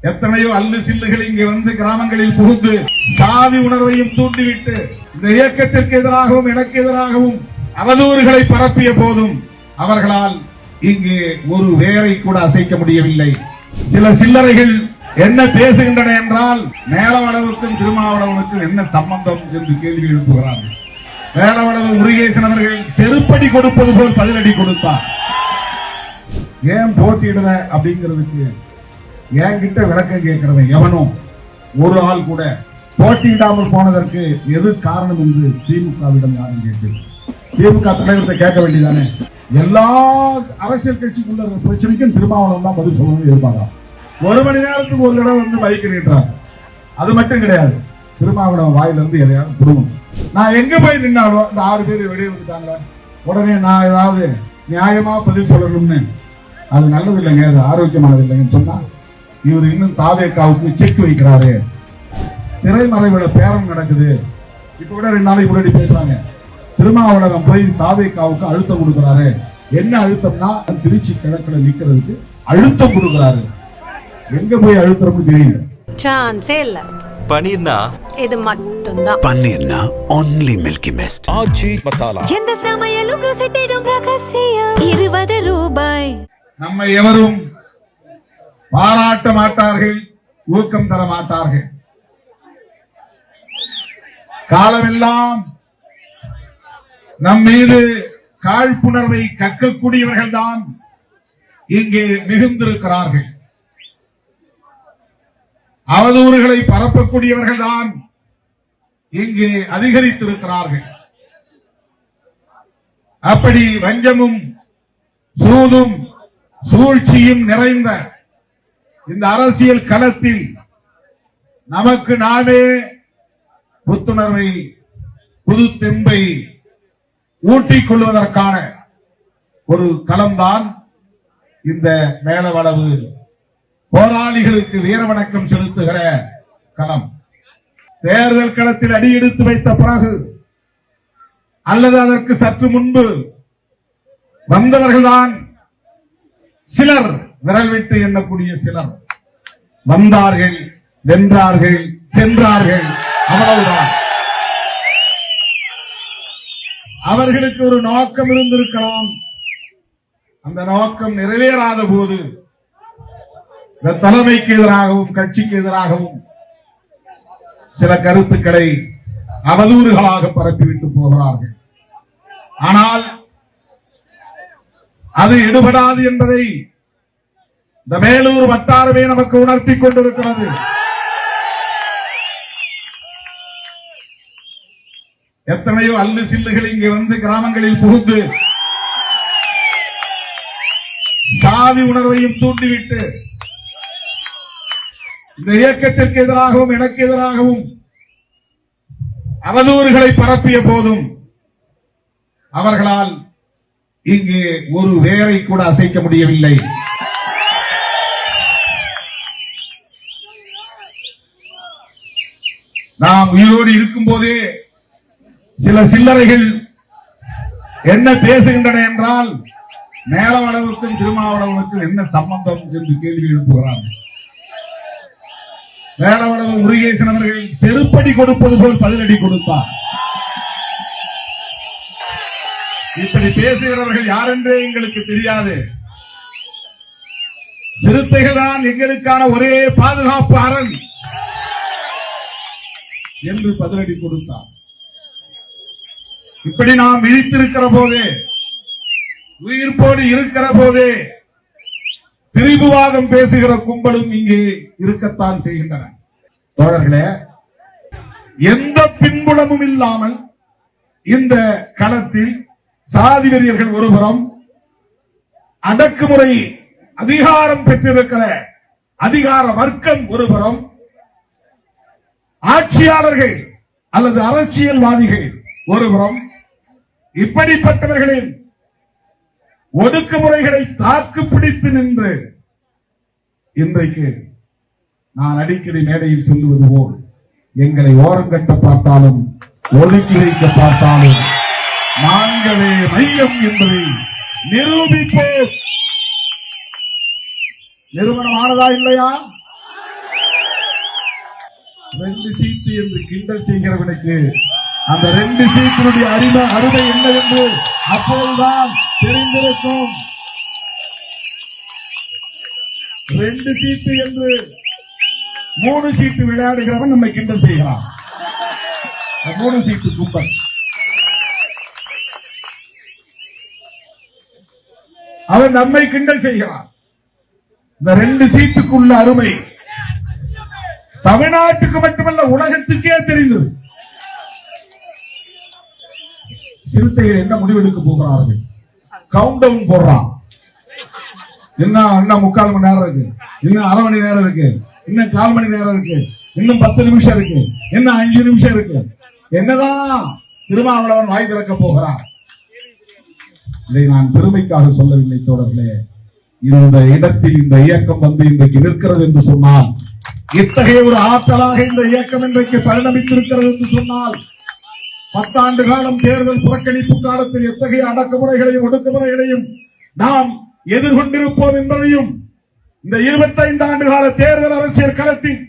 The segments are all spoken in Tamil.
எத்தனையோ அல்லு சில்லுகள் இங்கே வந்து கிராமங்களில் புகுந்து சாதி உணர்வையும் தூண்டிவிட்டு இந்த இயக்கத்திற்கு எதிராகவும் எனக்கு எதிராகவும் அவதூறுகளை பரப்பிய போதும் அவர்களால் இங்கே ஒரு வேரை கூட அசைக்க முடியவில்லை. சில சில்லறைகள் என்ன பேசுகின்றன என்றால், மேலவளவுக்கும் திருமாவளவனுக்கும் என்ன சம்பந்தம் என்று கேள்வி எழுப்புகிறார்கள். மேலவளவு முருகேசன் அவர்கள் செருப்படி கொடுப்பது போல் பதிலடி கொடுத்தார். ஏன் போட்டியிடுற அப்படிங்கிறதுக்கு என்கிட்ட விளக்கம் கேட்கிறவன் எவனும் ஒரு ஆள் கூட போட்டியிடாமல் போனதற்கு எது காரணம் என்று திமுகவிடம் யாரும் கேட்கு. திமுக தலைவர்கிட்ட கேட்க வேண்டியதானே. எல்லா அரசியல் கட்சிக்குள்ள பிரச்சனைக்கும் திருமாவளவன் தான் பதில் சொல்லணும்னு எதிர்பார்க்கலாம். ஒரு மணி நேரத்துக்கு ஒரு தடவை வந்து பைக் நீட்டுறாங்க. அது மட்டும் கிடையாது, திருமாவளவன் வாயிலிருந்து எதையாவது குடும்பம். நான் எங்க போய் நின்னாலும் இந்த 6 பேர் வெளியே வந்துட்டாங்க, உடனே நான் ஏதாவது நியாயமா பதில் சொல்லணும்னு, அது நல்லது இல்லைங்க, அது ஆரோக்கியமானது இல்லைங்கன்னு சொன்னா இவர் இன்னும் தாவேக்காவுக்கு செக் வைக்கிறாரு. திரைமறைவுல பேரம் நடக்குது. இப்ப கூட 2 நாளைக்கு முன்னாடி பேசுறாங்க, திருமாவளவன் போய் தாவேக்காவுக்கு அழுத்தம் கொடுக்கிறாரு. என்ன அழுத்தம்னா, திருச்சி கிழக்குல நிக்கிறதுக்கு அழுத்தம் கொடுக்கிறாரு. எங்க போய் அழுத்தம்னு தெரியல. சான்ஸே இல்ல. பன்னீர்னா இது மட்டும்தான். பன்னீர்னா only milky mist. ஆச்சி மசாலா. எந்த சமையலும் ருசி தேடும் ரகசியம். 20 ரூபாய். நம்ம எவரும் பாராட்ட மாட்டார்கள், ஊக்கம் தர மாட்டார்கள். காலமெல்லாம் நம் மீது காழ்ப்புணர்வை கக்கக்கூடியவர்கள் தான் இங்கே மிகுந்திருக்கிறார்கள். அவதூறுகளை பரப்பக்கூடியவர்கள் தான் இங்கே அதிகரித்திருக்கிறார்கள். அப்படி வஞ்சமும் சூதும் சூழ்ச்சியும் நிறைந்த இந்த அரசியல் களத்தில் நமக்கு நாமே புத்துணர்வை, புது தெம்பை ஊட்டிக் கொள்வதற்கான ஒரு களம்தான் இந்த மேலவளவு போராளிகளுக்கு வீரவணக்கம் செலுத்துகிற களம். தேர்தல் களத்தில் அடியெடுத்து வைத்த பிறகு அல்லது அதற்கு சற்று முன்பு வந்தவர்கள்தான் சிலர், விரல் விட்டு எண்ணக்கூடிய சிலர் வந்தார்கள், வென்றார்கள், சென்றார்கள், அவ்வளவுதான். அவர்களுக்கு ஒரு நோக்கம் இருந்திருக்கலாம். அந்த நோக்கம் நிறைவேறாத போது இந்த தலைமைக்கு எதிராகவும் கட்சிக்கு எதிராகவும் சில கருத்துக்களை அவதூறுகளாக பரப்பிவிட்டு போகிறார்கள். ஆனால் அது எடுபடாது என்பதை இந்த மேலூர் வட்டாரமே நமக்கு உணர்த்தி கொண்டிருக்கிறது. எத்தனையோ அல்லு சில்லுகள் இங்கே வந்து கிராமங்களில் புகுந்து சாதி உணர்வையும் தூண்டிவிட்டு இந்த இயக்கத்திற்கு எதிராகவும் எனக்கு எதிராகவும் அவதூறுகளை பரப்பிய போதும் அவர்களால் இங்கே ஒரு வேரை கூட அசைக்க முடியவில்லை. நாம் உயிரோடு இருக்கும் போதே சில சில்லறைகள் என்ன பேசுகின்றன என்றால், மேலவளவுக்கும் திருமாவளவனுக்கும் என்ன சம்பந்தம் என்று கேள்வி எழுப்புகிறார்கள். மேலவளவு முருகேசன் அவர்கள் செருப்படி கொடுப்பது போல் பதிலடி கொடுத்தார். இப்படி பேசுகிறவர்கள் யார் என்றே எங்களுக்கு தெரியாது. சிறுத்தைகள் தான் எங்களுக்கான ஒரே பாதுகாப்பு அரண் என்று பதிலடி கொடுத்தார். இப்படி நாம் விழித்திருக்கிற போதே, உயிர்ப்போடு இருக்கிற போதே திரிபுவாதம் பேசுகிற கும்பலும் இங்கே இருக்கத்தான் செய்கின்றன. தோழர்களே, எந்த பின்புலமும் இல்லாமல் இந்த களத்தில் சாதி வெறியர்கள் ஒருபுறம், அடக்குமுறை அதிகாரம் பெற்றிருக்கிற அதிகார வர்க்கம் ஒருபுறம், ஆட்சியாளர்கள் அல்லது அரசியல்வாதிகள் ஒருபுறம், இப்படிப்பட்டவர்களின் ஒடுக்குமுறைகளை தாக்கு பிடித்து நின்று இன்றைக்கு நான் அடிக்கடி மேடையில் சொல்லுவது போல், எங்களை ஓரங்கட்ட பார்த்தாலும் ஒதுக்கி வைக்க பார்த்தாலும் நாங்களே மையம் என்பதை நிரூபிப்போம். நிறுவனமானதா இல்லையா? 2 சீட்டு என்று கிண்டல் செய்கிறவனுக்கு அந்த 2 சீட்டினுடைய அருமை என்னவென்று அப்போதுதான் தெரிந்திருக்கும். 2 சீட்டு என்று 3 சீட்டு விளையாடுகிறவன் நம்மை கிண்டல் செய்கிறான். 3 சீட்டு கும்பல். அவன் நம்மை கிண்டல் செய்கிறான். இந்த 2 சீட்டுக்குள்ள அருமை தமிழ்நாட்டுக்கு மட்டுமல்ல உலகத்துக்கே தெரிந்தது. சிறுத்தைகள் என்ன முடிவெடுக்க போகிறார்கள்? கவுண்ட் டவுன் போடுறான். இன்னும் 3/4 மணி நேரம் இருக்கு, இன்னும் அரை மணி நேரம் இருக்கு, இன்னும் 1/4 மணி நேரம் இருக்கு, இன்னும் 10 நிமிஷம் இருக்கு, இன்னும் 5 நிமிஷம் இருக்கு. என்னதான் திருமாவளவன் வாய் திறக்க போகிறார்? இதை நான் பெருமைக்காக சொல்லவில்லை தோழர்களே. இந்த இடத்தில் இந்த இயக்கம் வந்து இன்றைக்கு நிற்கிறது என்று சொன்னால், இத்தகைய ஒரு ஆற்றலாக இந்த இயக்கம் இன்றைக்கு பரிணமித்திருக்கிறது என்று சொன்னால், 10 ஆண்டு காலம் தேர்தல் புறக்கணிப்பு காலத்தில் எத்தகைய அடக்குமுறைகளையும் ஒடுக்குமுறைகளையும் நாம் எதிர்கொண்டிருப்போம் என்பதையும், இந்த 25 ஆண்டு கால தேர்தல் அரசியல் களத்தில்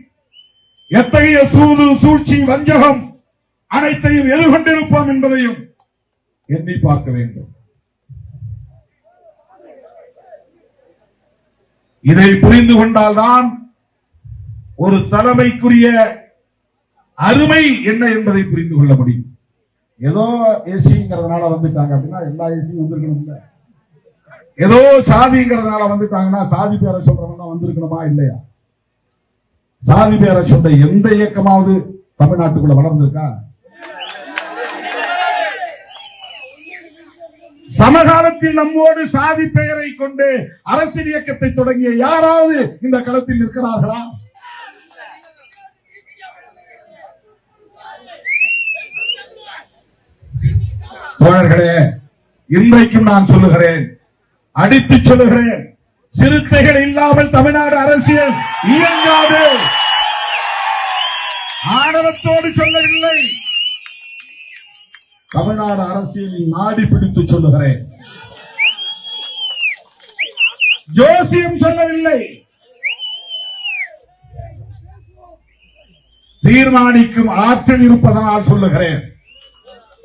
எத்தகைய சூது சூழ்ச்சி வஞ்சகம் அனைத்தையும் எதிர்கொண்டிருப்போம் என்பதையும் எண்ணி பார்க்க வேண்டும். இதை புரிந்து கொண்டால்தான் ஒரு தலைமைக்குரிய அருமை என்ன என்பதை புரிந்து கொள்ள முடியும். ஏதோ ஏசிங்கிறதுனால வந்துட்டாங்க அப்படின்னா எல்லா ஏசியும் வந்திருக்கணும். ஏதோ சாதிங்கிறதுனால வந்துட்டாங்கன்னா சாதி பேரை சொல்றவங்க வந்திருக்கணுமா இல்லையா? சாதி பேரை சொல்ற எந்த இயக்கமாவது தமிழ்நாட்டுக்குள்ள வளர்ந்திருக்கா? சமகாலத்தில் நம்மோடு சாதி பெயரை கொண்டு அரசியல் இயக்கத்தை தொடங்கிய யாராவது இந்த களத்தில் நிற்கிறார்களா? தோழர்களே, இன்றைக்கும் நான் சொல்லுகிறேன், அடித்து சொல்லுகிறேன், சிறுத்தைகள் இல்லாமல் தமிழ்நாடு அரசியல் இயங்காது. ஆணவத்தோடு சொல்லவில்லை, தமிழ்நாடு அரசியலில் நாடி பிடித்து சொல்லுகிறேன். ஜோசியம் சொல்லவில்லை, தீர்மானிக்கும் ஆற்றல் இருப்பதனால் சொல்லுகிறேன்.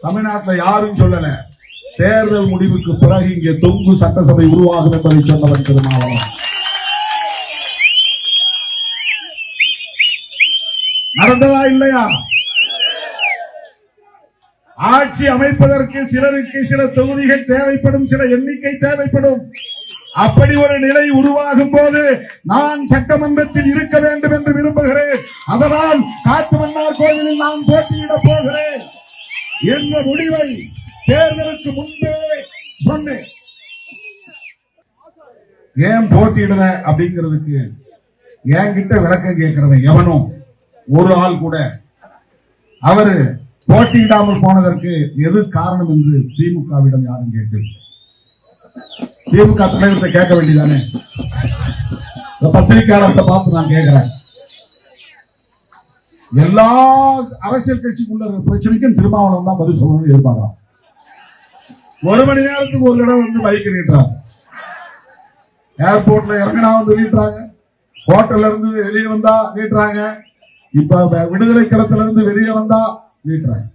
தமிழ்நாட்டில் யாரும் சொல்லல. தேர்தல் முடிவுக்கு பிறகு இங்கே தொங்கு சட்டசபை உருவாகும் என்பதை சொன்னவன் திருமாவளவன். நடந்ததா இல்லையா? ஆட்சி அமைப்பதற்கு சிலருக்கு சில தொகுதிகள் தேவைப்படும், சில எண்ணிக்கை தேவைப்படும். அப்படி ஒரு நிலை உருவாகும் போது நான் சட்டமன்றத்தில் இருக்க வேண்டும் என்று விரும்புகிறேன். அதனால் காட்டுமன்னார் கோவிலில் நான் போட்டியிட போகிறேன் என்ற முடிவை தேர்தலுக்கு முன்பே சொன்னேன். ஏன் போட்டியிடுற அப்படிங்கிறதுக்கு என்கிட்ட விளக்கம் கேட்கிறவன் எவனும் ஒரு ஆள் கூட அவரு போட்டியிடாமல் போனதற்கு எது காரணம் என்று திமுகவிடம் யாரும் கேட்டு, திமுக தலைவர்கிட்ட கேட்க வேண்டியதானே? பத்திரிகையாளர்கிட்ட பார்த்து நான் கேட்கிறேன். எல்லா அரசியல் கட்சிக்குள்ள பிரச்சனைக்கும் திருமாவளவன் தான் பதில் சொல்லணும்னு எதிர்பார்க்கிறான். 1 மணி நேரத்துக்கு ஒரு தடவை வந்து பைக் நீட்டுறாங்க, ஏர்போர்ட்ல இறங்கினா வந்து நீட்டுறாங்க, ஹோட்டல்ல இருந்து வெளியே வந்தா நீட்டுறாங்க, இப்ப விடுதலை களத்துல இருந்து வெளியே வந்தா நீட்டுறாங்க.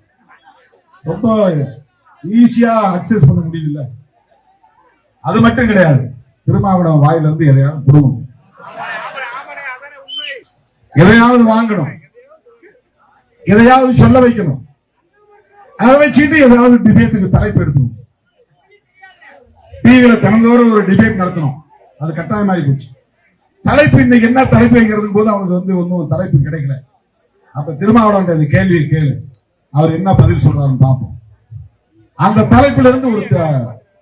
ரொம்ப ஈஸியா அக்சஸ் பண்ண முடியுது. அது மட்டும் கிடையாது, திருமாவளவன் வாயில இருந்து எதையாவது புடுங்கணும், எதையாவது வாங்கணும், எதையாவது சொல்ல வைக்கணும். அதை வச்சுட்டு எதாவது டிபேட்டுக்கு தலைப்பு எடுக்கணும். டிவியில தினந்தோறும் ஒரு டிபேட் நடத்தணும், அது கட்டாயமாகி போச்சு. தலைப்பு இன்னைக்கு என்ன தலைப்பு வைக்கிறதுக்கு போது அவனுக்கு வந்து ஒன்னும் தலைப்பு கிடைக்கல. அப்ப திருமாவளவன் கேள்வியை கேளு, அவர் என்ன பதில் சொல்றாருன்னு பார்ப்போம். அந்த தலைப்புல இருந்து ஒரு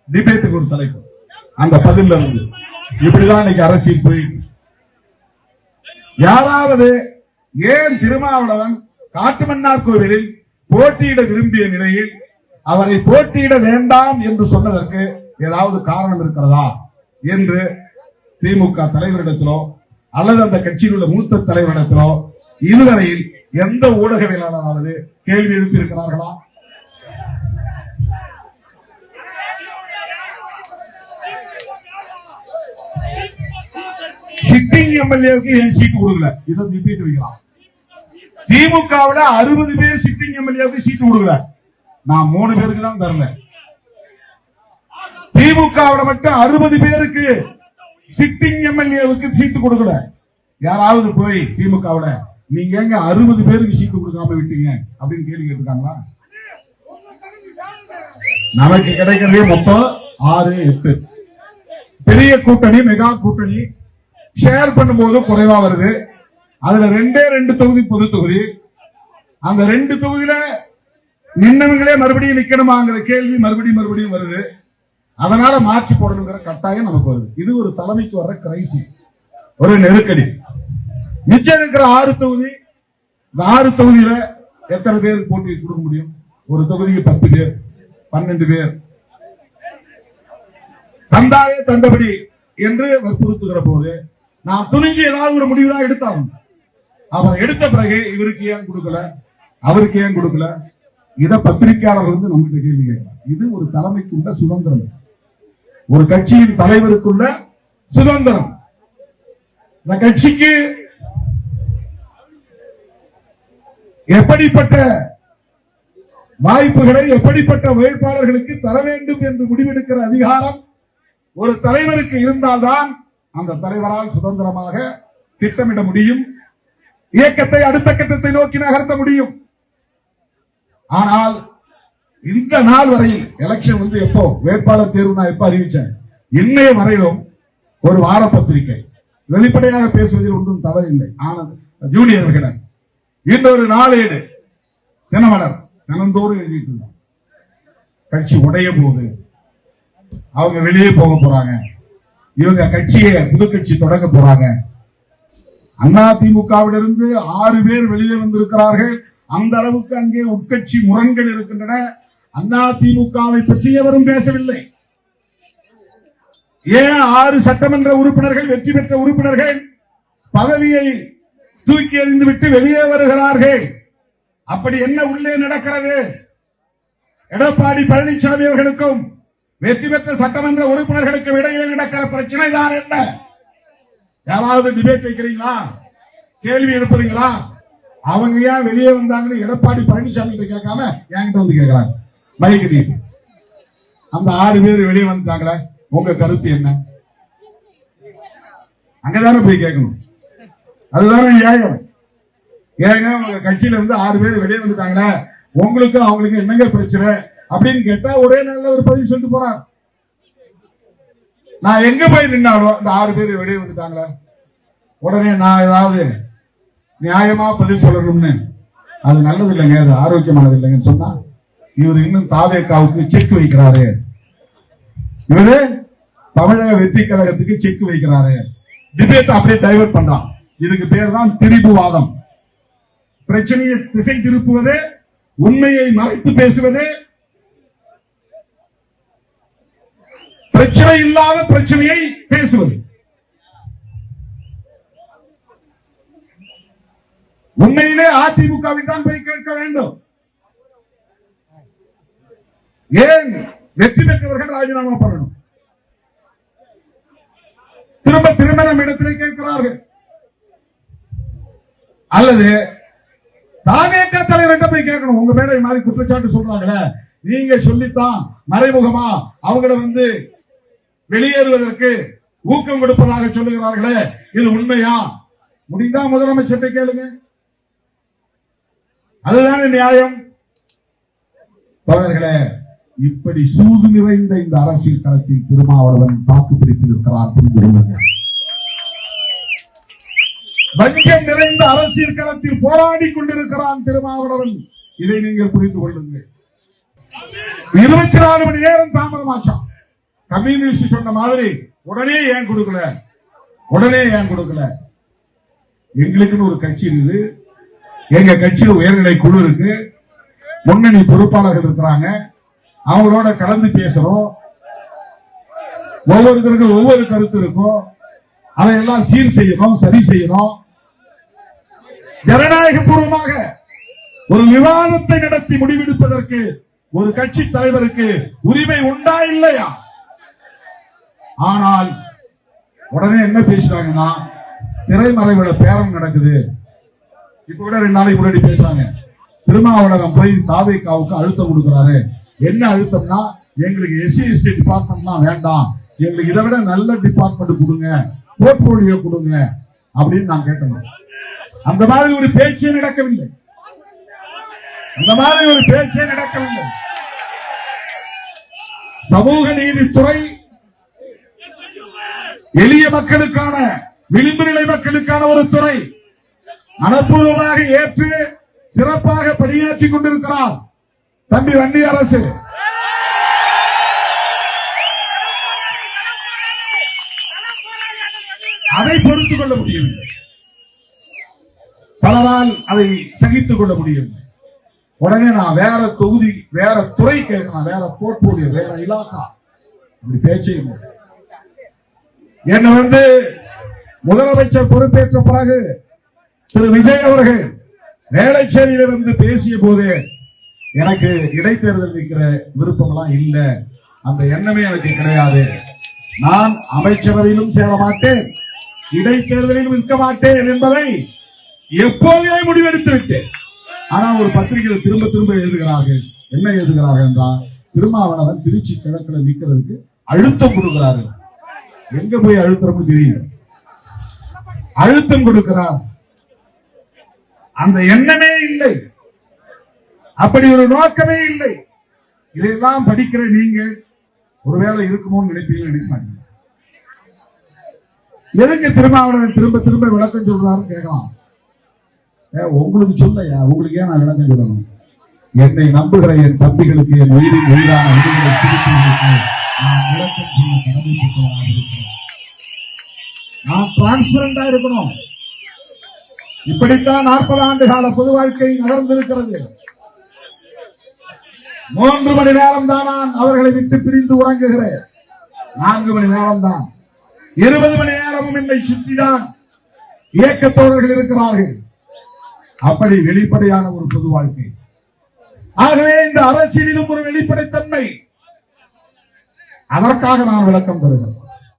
டிபேட்டுக்கு ஒரு தலைப்பு, அந்த பதில இருந்து இப்படிதான் இன்னைக்கு அரசியல் போயிட்டு. யாராவது ஏன் திருமாவளவன் காட்டுமன்னார் கோவிலில் போட்டியிட விரும்பிய நிலையில் அவரை போட்டியிட வேண்டாம் என்று சொன்னதற்கு ஏதாவது காரணம் இருக்கிறதா என்று திமுக தலைவரிடத்திலோ அல்லது அந்த கட்சியில் உள்ள மூத்த தலைவரிடத்திலோ இதுவரையில் எந்த ஊடகவியலாளராவது கேள்வி எழுப்பி இருக்கிறார்களா? சிட்டிங் எம்எல்ஏவுக்கு ஏன் சீட்டு கொடுக்கல, இதை ரிப்பீட் வைக்கிறான். திமுகவுல 60 பேர் சிட்டிங் எம்எல்ஏவுக்கு சீட்டு கொடுக்கல. நான் 3 பேருக்கு தான் தரல. திமுகவுல மட்டும் 60 பேருக்கு சிட்டிங் எம்எல்ஏவுக்கு சீட்டு கொடுக்கல. யாராவது போய் திமுகவுல நீங்க எங்க 60 பேருக்கு சீட்டு கொடுக்காம விட்டீங்க அப்படின்னு கேள்வி கேட்டுருக்காங்களா? நமக்கு கிடைக்கிறதே மொத்தம் 6, 8. பெரிய கூட்டணி, மெகா கூட்டணி ஷேர் பண்ணும்போது குறைவா வருது. அதுல 2 தொகுதி பொது தொகுதி. அந்த 2 தொகுதியில நின்னவங்களே மறுபடியும் நிக்கணுமாங்கிற கேள்வி மறுபடியும் வருது. அதனால மாற்றி போடணுங்கிற கட்டாயம் நமக்கு வருது. இது ஒரு தலைமைக்கு வர்ற கிரைசிஸ், ஒரு நெருக்கடி. மிச்சம் இருக்கிற 6 தொகுதி, இந்த 6 தொகுதியில எத்தனை பேருக்கு போட்டி கொடுக்க முடியும்? ஒரு தொகுதிக்கு 10 பேர், 12 பேர். தந்தாவே தந்தபடி என்று வற்புறுத்துகிற போது நான் துணிஞ்சு ஏதாவது ஒரு முடிவு தான் எடுத்தாகும். அவர் எடுத்த பிறகு இவருக்கு ஏன் கொடுக்கல, அவருக்கு ஏன் கொடுக்கல, இத பத்திரிகையாளர் வந்து நம்மகிட்ட கேள்வி கேட்கிறார். இது ஒரு தலைமைக்குள்ள சுதந்திரம், ஒரு கட்சியின் தலைவருக்குள்ள சுதந்திரம். இந்த கட்சிக்கு எப்படிப்பட்ட வாய்ப்புகளை, எப்படிப்பட்ட வேட்பாளர்களுக்கு தர வேண்டும் என்று முடிவெடுக்கிற அதிகாரம் ஒரு தலைவருக்கு இருந்தால்தான் அந்த தலைவரால் சுதந்திரமாக திட்டமிட முடியும், இயக்கத்தை அடுத்த கட்டத்தை நோக்கி நகர்த்த முடியும். ஆனால் இந்த நாள் வரையில் எலெக்ஷன் வந்து எப்போ வேட்பாளர் தேர்வு நான் எப்ப அறிவிச்சேன், இன்னைய வரையிலும் ஒரு வார பத்திரிகை வெளிப்படையாக பேசுவதில் ஒன்றும் தவறில்லை. ஆனால் ஜூனியர் விகடன் இன்னொரு நாளேடு தினமலர் தினந்தோறும் எழுதிட்டு இருந்தாங்க, கட்சி உடைய போது அவங்க வெளியே போக போறாங்க, இவங்க கட்சியை புது கட்சி தொடங்க போறாங்க. அதிமுகவிலிருந்து 6 பேர் வெளியே வந்திருக்கிறார்கள். அந்த அளவுக்கு அங்கே உட்கட்சி முரண்கள் இருக்கின்றன. அதிமுகவை பற்றி எவரும் பேசவில்லை. ஏன் 6 சட்டமன்ற உறுப்பினர்கள், வெற்றி பெற்ற உறுப்பினர்கள் பதவியை தூக்கி எறிந்துவிட்டு வெளியே வருகிறார்கள்? அப்படி என்ன உள்ளே நடக்கிறது? எடப்பாடி பழனிசாமி அவர்களுக்கும் வெற்றி பெற்ற சட்டமன்ற உறுப்பினர்களுக்கும் இடையே நடக்கிற பிரச்சனை தான் என்ன? யாராவது டிபேட் வைக்கிறீங்களா? கேள்வி எழுப்புறீங்களா? அவங்க ஏன் வெளியே வந்தாங்கன்னு எடப்பாடி பழனிசாமி கிட்ட கேட்காம என்கிட்ட வந்து கேட்கிறாங்க. மைக்கு அந்த 6 பேர் வெளியே வந்துட்டாங்களே, உங்க கருத்து என்ன? அங்கதானே போய் கேட்கணும். அதுதானே நியாயம். ஏங்க உங்க கட்சியில இருந்து 6 பேர் வெளியே வந்துட்டாங்களே, உங்களுக்கு அவங்களுக்கு என்னங்க பிரச்சனை அப்படின்னு கேட்டா ஒரே நல்ல ஒரு பதிவு சொல்லிட்டு போறார். நான் எங்க போய் நின்னாலும் இந்த 6 பேர் வெளியே வந்துட்டாங்களே, உடனே நான் ஏதாவது நியாயமா பதில் சொல்லணும்னு, அது நல்லது இல்லைங்க, அது ஆரோக்கியமானது இல்லைங்கன்னு சொன்னா இவர் இன்னும் தாவேக்காவுக்கு செக் வைக்கிறாரு. இவரு தமிழக வெற்றி கழகத்துக்கு செக் வைக்கிறாரு. டிபேட் அப்படியே டைவர்ட் பண்றான். இதுக்கு பேர் தான் திரிபுவாதம். பிரச்சனையை திசை திருப்புவது, உண்மையை மறைத்து பேசுவது, பிரச்சனை இல்லாத பிரச்சனையை பேசுவது. உண்மையிலே அதிமுகவில் தான் போய் கேட்க வேண்டும். ஏன் வெற்றி பெற்றவர்கள் ராஜினாமா பண்ணணும்? திரும்ப திரும்ப நம்ம இடத்திலே கேட்கிறார்கள். அல்லது தாவேக தலைவர்கிட்ட போய் கேட்கணும். உங்க மேல மாதிரி குற்றச்சாட்டு சொல்றாங்களே, நீங்க சொல்லித்தான் மறைமுகமா அவங்கள வந்து வெளியேறுவதற்கு ஊக்கம் கொடுப்பதாக சொல்லுகிறார்களே, இது உண்மையா? முடிந்தா முதலமைச்சர்கிட்ட கேளுங்க. அதுதானே நியாயம். தோழர்களே, இப்படி சூது நிறைந்த இந்த அரசியல் களத்தில் திருமாவளவன் தாக்கு பிடித்திருக்கிறார். புரிந்து கொள்ளுங்கள். வஞ்சம் நிறைந்த அரசியல் களத்தில் போராடி கொண்டிருக்கிறான் திருமாவளவன். இதை நீங்கள் புரிந்து கொள்ளுங்கள். 24 மணி நேரம் தாமதமாச்சான். கம்யூனிஸ்ட் சொன்ன மாதிரி உடனே ஏன் கொடுக்கல, உடனே ஏன் கொடுக்கல? எங்களுக்குன்னு ஒரு கட்சி இருக்குது, எங்க கட்சியில் உயர்நிலை குழு இருக்கு, முன்னணி பொறுப்பாளர்கள் இருக்கிறாங்க, அவங்களோட கலந்து பேசுறோம். ஒவ்வொருத்தருக்கும் ஒவ்வொரு கருத்து இருக்கும். அதையெல்லாம் சீர் செய்யணும், சரி செய்யணும். ஜனநாயக பூர்வமாக ஒரு விவாதத்தை நடத்தி முடிவெடுப்பதற்கு ஒரு கட்சி தலைவருக்கு உரிமை உண்டா இல்லையா? ஆனால் உடனே என்ன பேசுறாங்கன்னா, திரைமறைவுல பேரம் நடக்குது, இப்ப கூட 2 நாளைக்கு முன்னாடி பேசுறாங்க, திருமாவளவன் போய் தாவேகாவுக்கு அழுத்தம் கொடுக்கிறாரு. என்ன அழுத்தம்னா, எங்களுக்கு SC/ST டிபார்ட்மெண்ட்லாம் வேண்டாம், எங்களுக்கு இதை விட நல்ல டிபார்ட்மெண்ட் கொடுங்க, போர்ட்போலியோ கொடுங்க அப்படின்னு நான் கேட்டேன். அந்த மாதிரி ஒரு பேச்சே நடக்கவில்லை. அந்த மாதிரி ஒரு பேச்சே நடக்கவில்லை. சமூக நீதித்துறை எளிய மக்களுக்கான, விளிம்பு நிலை மக்களுக்கான ஒரு துறை. மனப்பூர்வமாக ஏற்று சிறப்பாக பணியாற்றிக் கொண்டிருக்கிறார் தம்பி வன்னி அரசு. அதை பொறுத்துக் கொள்ள முடியவில்லை, பலரால் அதை சகித்துக் கொள்ள முடியவில்லை. உடனே நான் வேற தொகுதி, வேற துறை கேட்கிறேன், வேற போர்ட்போலியோ, வேற இலாக்கா, அப்படி பேச்சே இல்லை. என்ன முதலமைச்சர் பொறுப்பேற்ற பிறகு திரு விஜய் அவர்கள் வேளச்சேரியில பேசிய போதே எனக்கு இடைத்தேர்தல் நிற்கிற விருப்பம்லாம் இல்ல, அந்த எண்ணமே எனக்கு கிடையாது, நான் அமைச்சரவையிலும் சேர மாட்டேன், இடைத்தேர்தலிலும் நிற்க மாட்டேன் என்பதை எப்போதே முடிவெடுத்து விட்டேன். ஆனா ஒரு பத்திரிகையில் திரும்ப திரும்ப எழுதுகிறார்கள். என்ன எழுதுகிறார்கள் என்றால், திருமாவளவன் திருச்சி கிழக்குல நிற்கிறதுக்கு அழுத்தம் கொடுக்கிறார்கள். எங்க போய் அழுத்தம் தெரியும், அழுத்தம் கொடுக்கிறார். அந்த எண்ணமே இல்லை, அப்படி ஒரு நோக்கமே இல்லை. இதையெல்லாம் படிக்கிற நீங்க ஒருவேளை இருக்குமோ நினைப்பீங்க, நினைக்க மாட்டீங்க. எதுக்கு திருமாவளவன் திரும்ப திரும்ப விளக்கம் சொல்றாருன்னு கேட்கலாம். உங்களுக்கு சொல்லையா, உங்களுக்கு ஏன் நான் விளக்கம் சொல்லணும்? என்னை நம்புகிற என் தம்பிகளுக்கு, என் உயிரின் உயிரான விடுதலை திருச்சிகளுக்கு நான் விளக்கம் சொல்ல கடமைப்பட்டவராக இருக்கிறேன். நான் டிரான்ஸ்பரண்டா இருக்கணும். இப்படித்தான் 40 ஆண்டு கால பொது வாழ்க்கை நகர்ந்திருக்கிறது. 3 மணி நேரம் தான் நான் அவர்களை விட்டு பிரிந்து உறங்குகிறேன். 4 மணி நேரம் தான், 20 மணி நேரமும் என்னை சுற்றிதான் இயக்கத்தோழர்கள் இருக்கிறார்கள். அப்படி வெளிப்படையான ஒரு பொது வாழ்க்கை. ஆகவே இந்த அரசியலிலும் ஒரு வெளிப்படைத்தன்மை, அதற்காக நான் விளக்கம் தருகிறேன்.